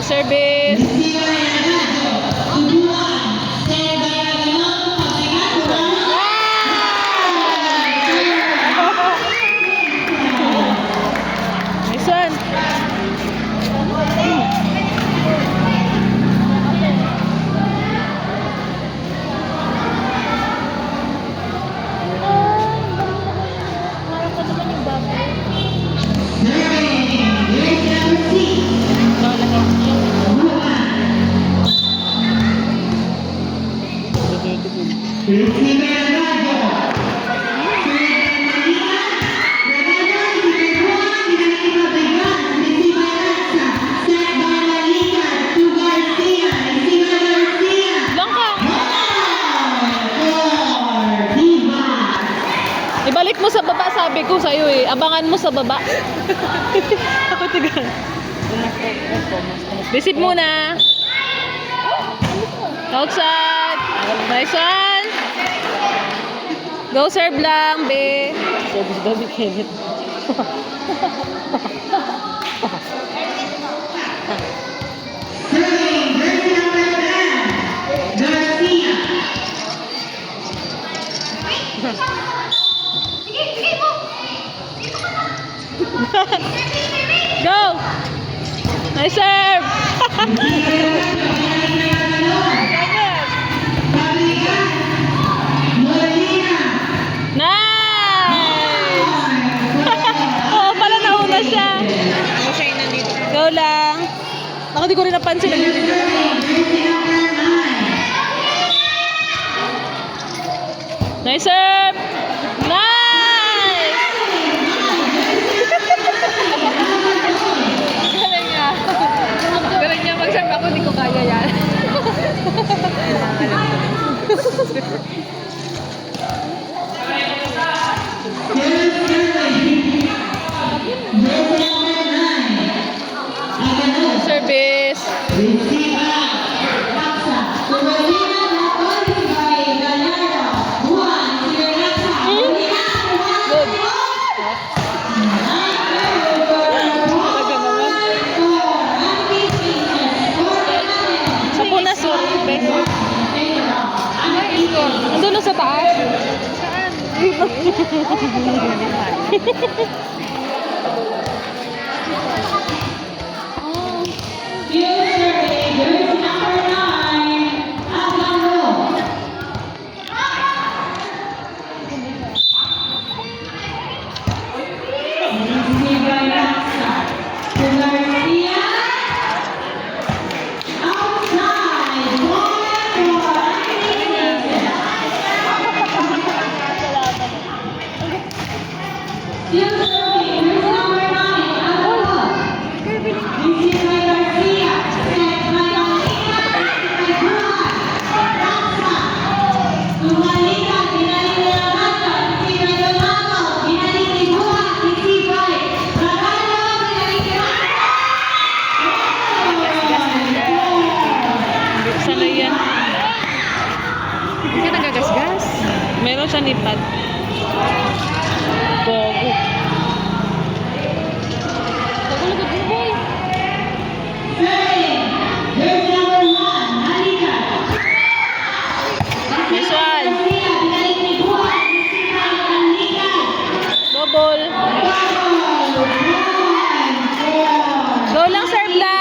Nice service. Nice one. Ibalik mo sa baba, sabi ko sa'yo eh. Abangan mo sa baba. Ako tiga. Receive muna. Outside. Nice one. Go serve lang, be. Service daw, be Kenneth. Go! Nice serve! Nice! Oo pala, nauna siya. Go lang. Ako di ko rin napansin. Nice serve! Nice! Galing niya mag-serve ako, di ko kaya yan. Service. Nandun na sa taas. Saan? Meron siya nipad. Bogo. Bogo lagod mo, boy. Nice one. Double. Go lang, serve lang.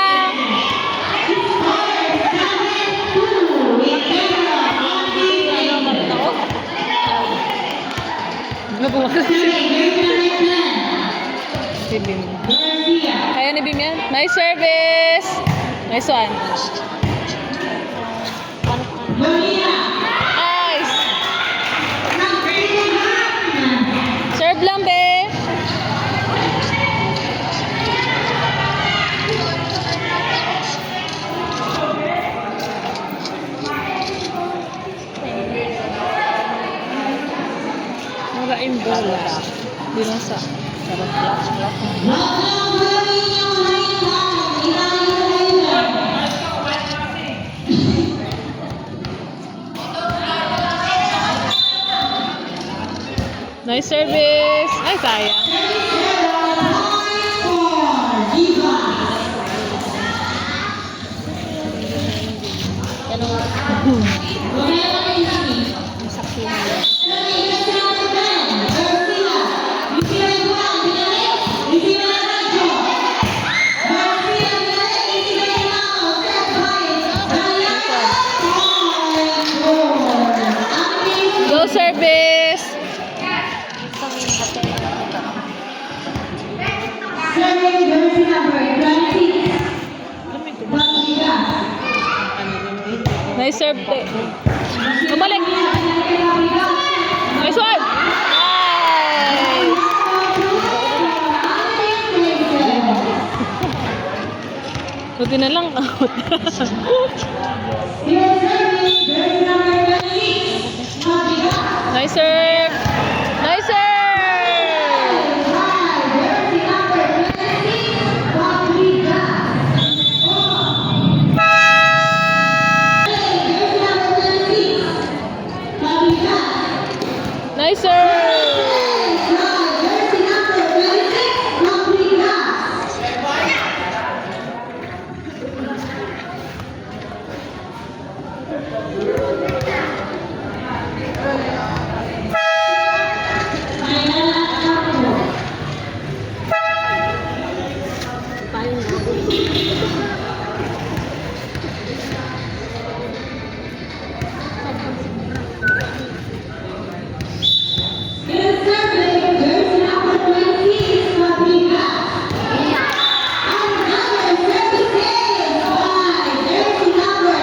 Kaya ni Bim yan. Nice service. Nice one. Nice. Serve lang, be. Murain bola. Di lang sa sarap plak. Nice service. Ay, sayang. Serving jersey number 26. Rodriguez. Nice serve. Bumalik. Nice one. Nice. Buti na lang out. Here serving jersey number 26. Rodriguez. Nice serve. Nice serve. Jersey number 26. Rodriguez. Nice serve.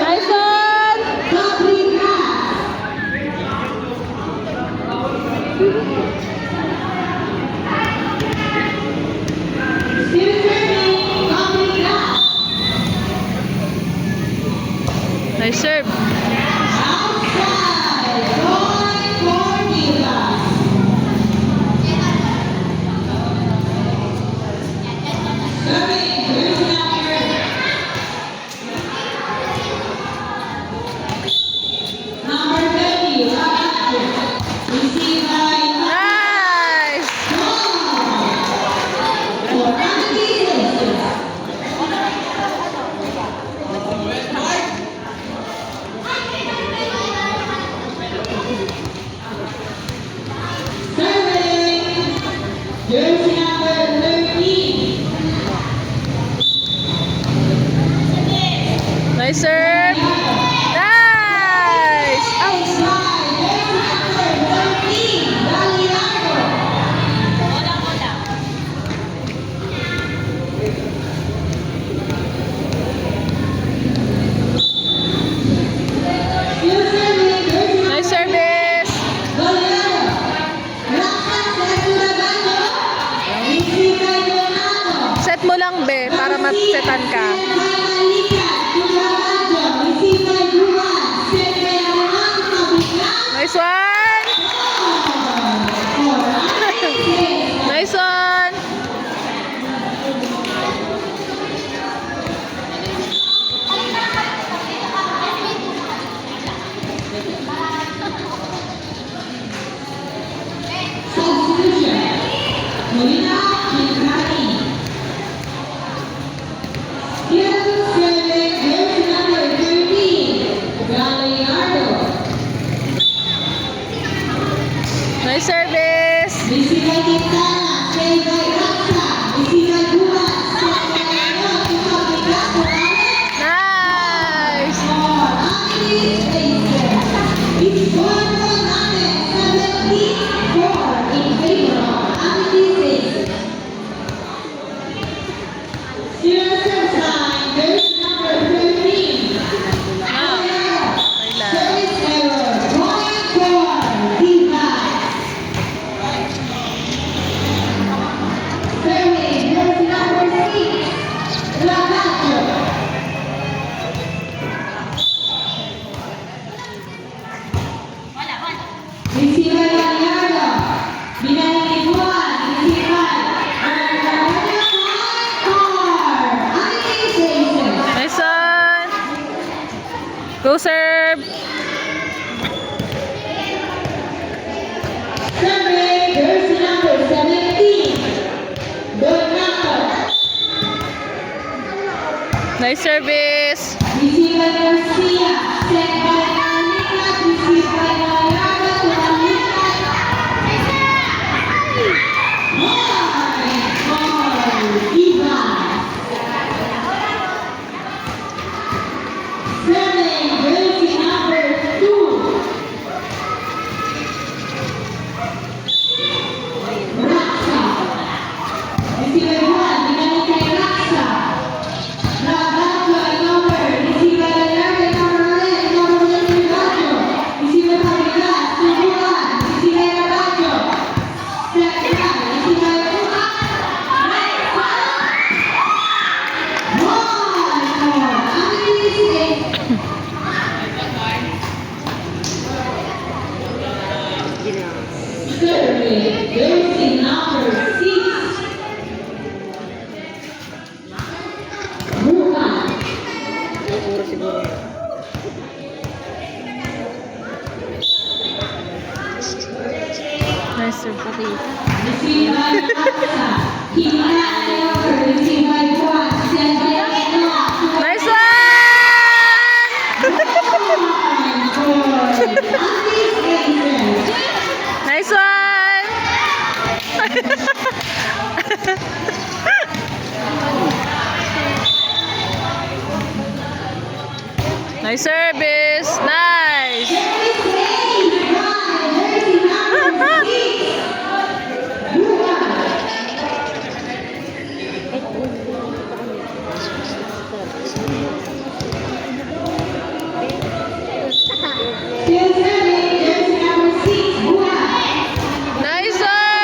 Nice one. Nice serve. Nice. Jersey number 13. Nice serve. Nice. Out. Nice service. Set mo lang, be, para matsetan ka. Nice one. Nice one. Nice service. Nice. Nice one. Go serve. Serving jersey number 17. Donato. Nice service. Receiver Garcia. Sent by Alnica. Received by Gallardo to Alnica. Serving jersey number 2. Raxa. Receiver 1. siguro. Nice serve po, tita. Receive by Asa. Himala Ayover. Receive by Juan. Send by Enoch. Nice one! Nice one! Nice service! Nice! Nice serve!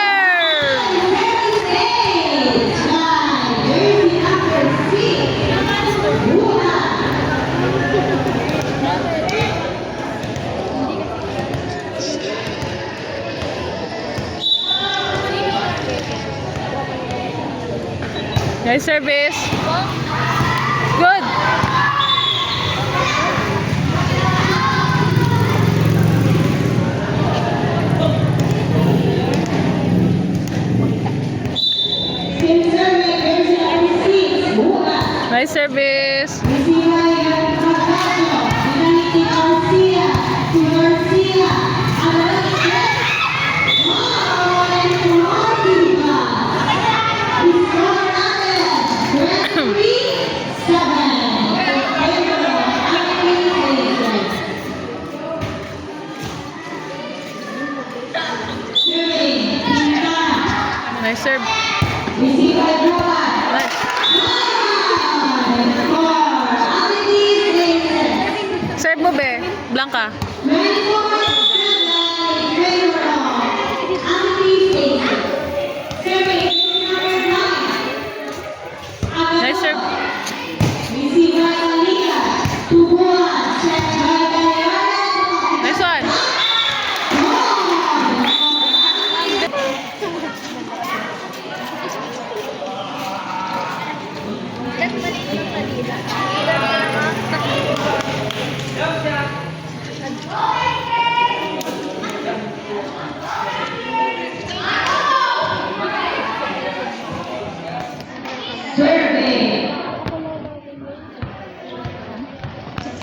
Nice service! Good! Nice service! Nice serve! Nice! Serve mo, be. Blanca. Nice serve. Nice one.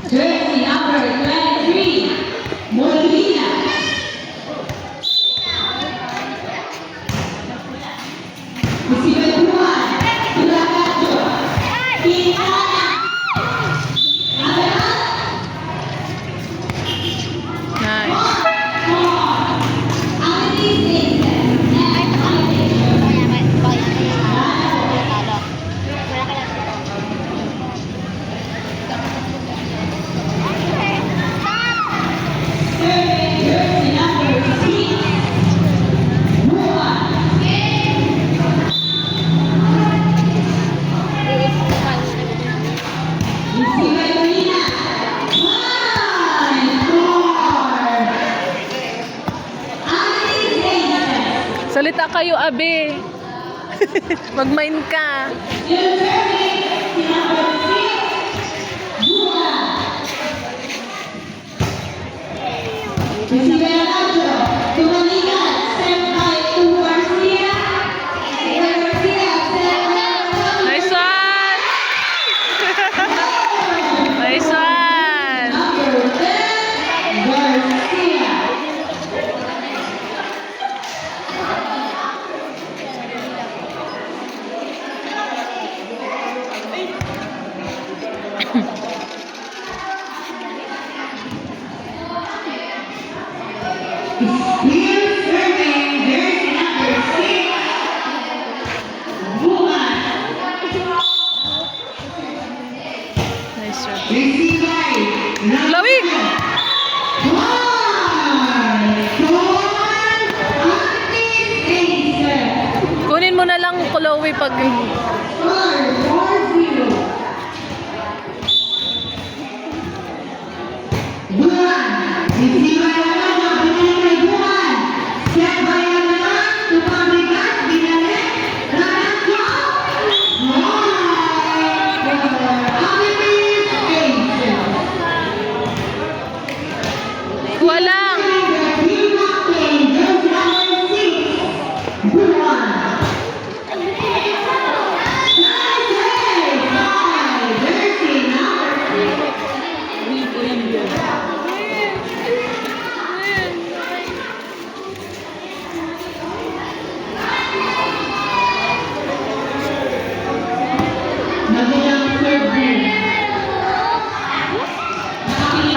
Jersey number 23, Molina. Receive Juan, Dulacacho, Quintana. Nice. Jersey number 16, Juan. Receive Molina. 1-4. Salita kayo, Abe. Mag-mine ka. Nice one! Nice one! Nice serve. Lawig! Kunin mo na lang, Chloe, pag...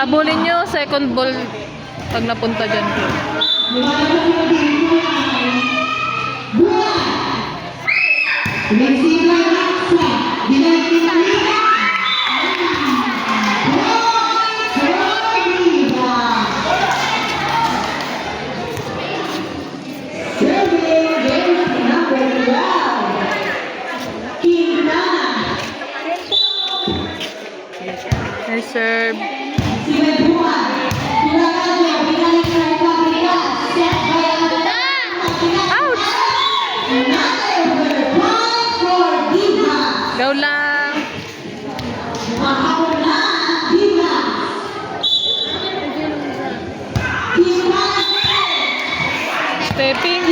Habulin nyo, second ball pag napunta dyan. Nice serve. Ouch! Go lang. Stepping.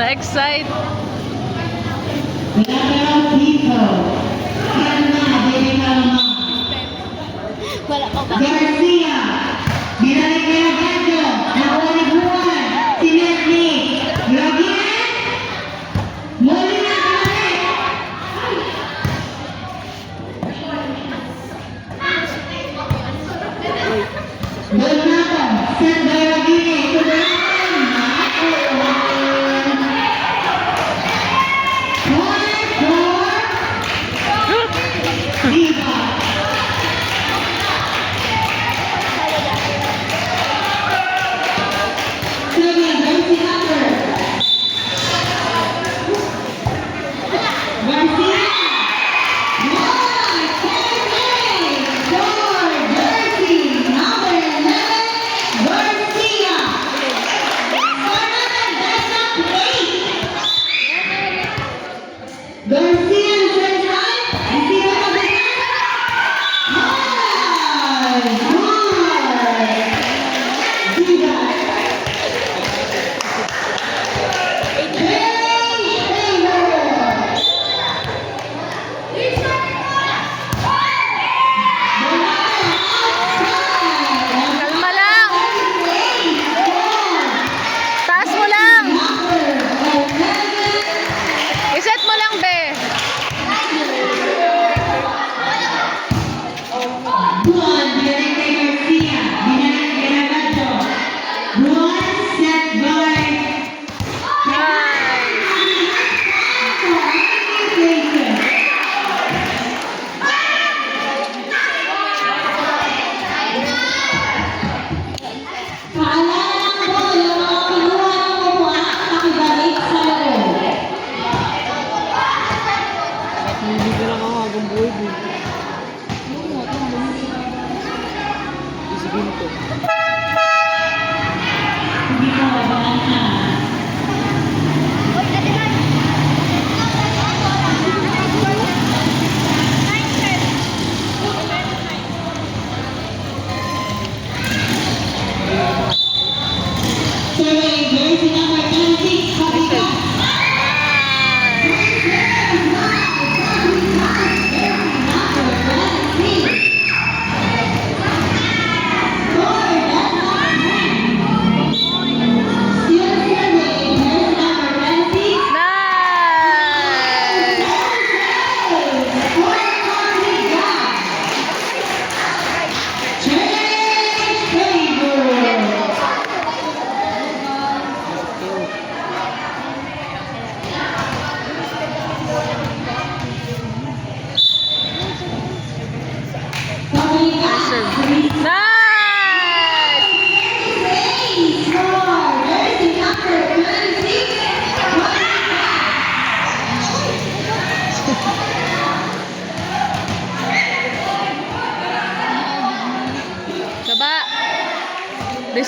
Na-excite. Wala pa ba? Garcia, binalik kaya Banjo, nakuha ni Juan, si Leslie, Login, muli na binalik. Donato, set by Login, Tubulan, nakuha. Point for Diva.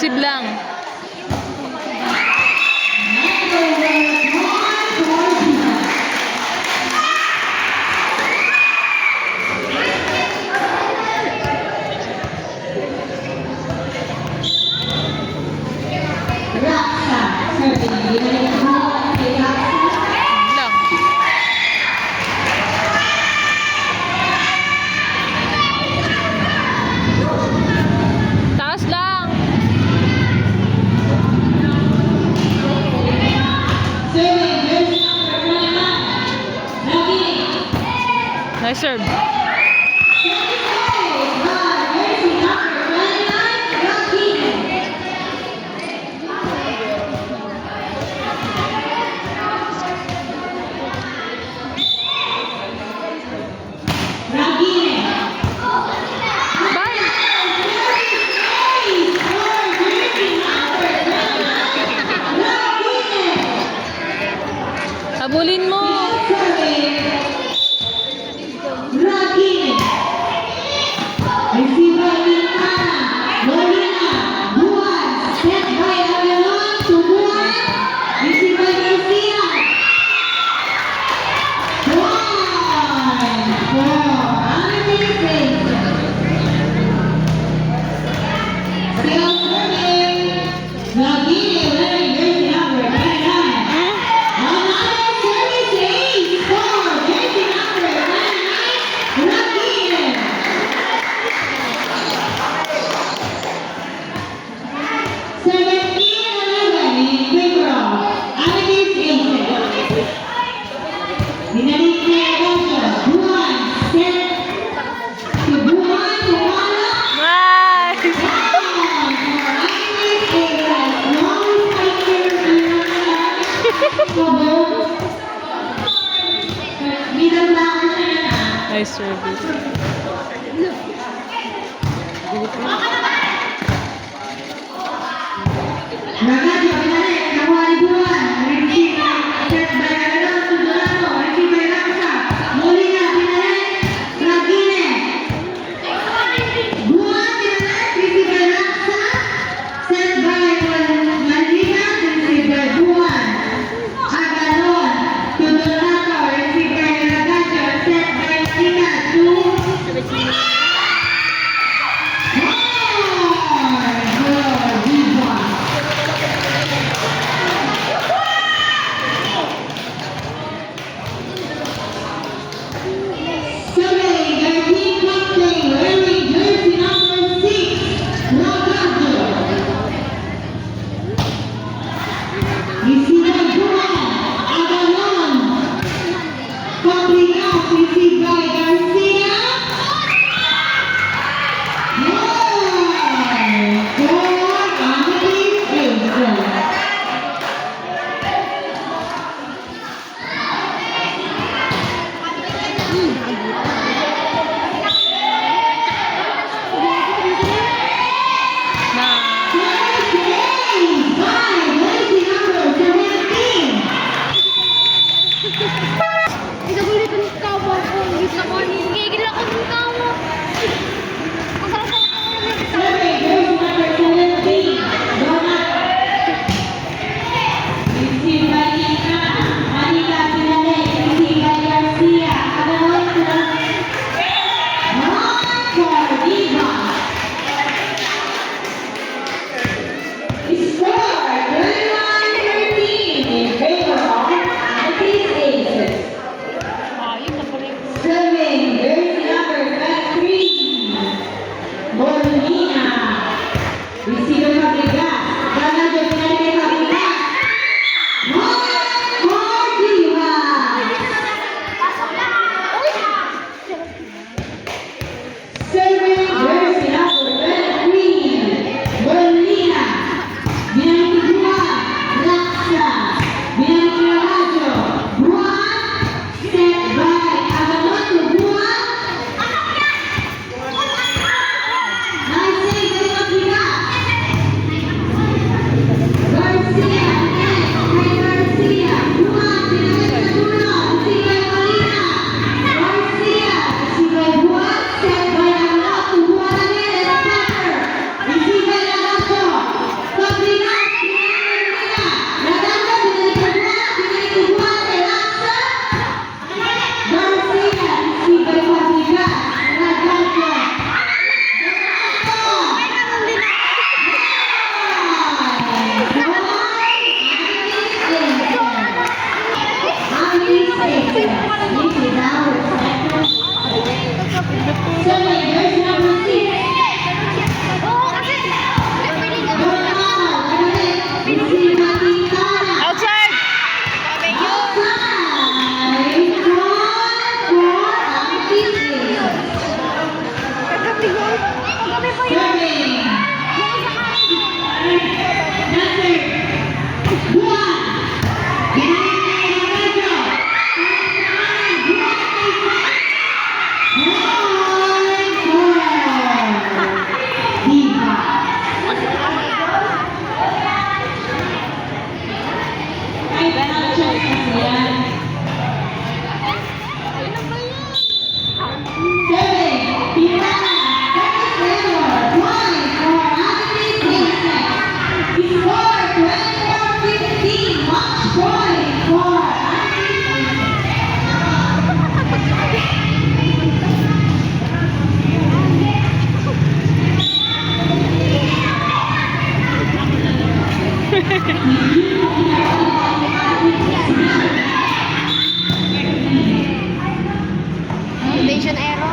Receive lang. Raksa, serving. Binalik mo kay Raksa. Lang. Taas lang. Serving, jersey number 29. Ragini. Nice serve. Jersey number 29, Ragini. Ragini. Bye. Habulin mo. Ragini. Receiver Quintana. Molina. Buwan. Set by Avalon to Buwan. Receiver Garcia. Buwan. Amazing. Still serving. Ragini wearing jersey number 29. Another service ace for jersey number 99, Ragini. Binalik niya Agasio. Buwan. Set to Buwan. Tumala. Nice. Nice service. Agasio, binalik. Nakuha ni Buwan. Receive. Set by Agalon to Donato. Receive by Raksa. Molina, binalik. Ragini. Buwan, binalik. Receive by Raksa. Set by Molina. Receive by Buwan. Agalon to Donato. Receive by Agasio. Set by Molina to received by Garcia. Serving Outside! Foundation error.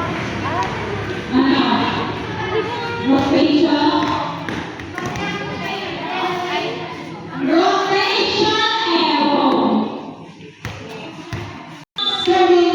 Serving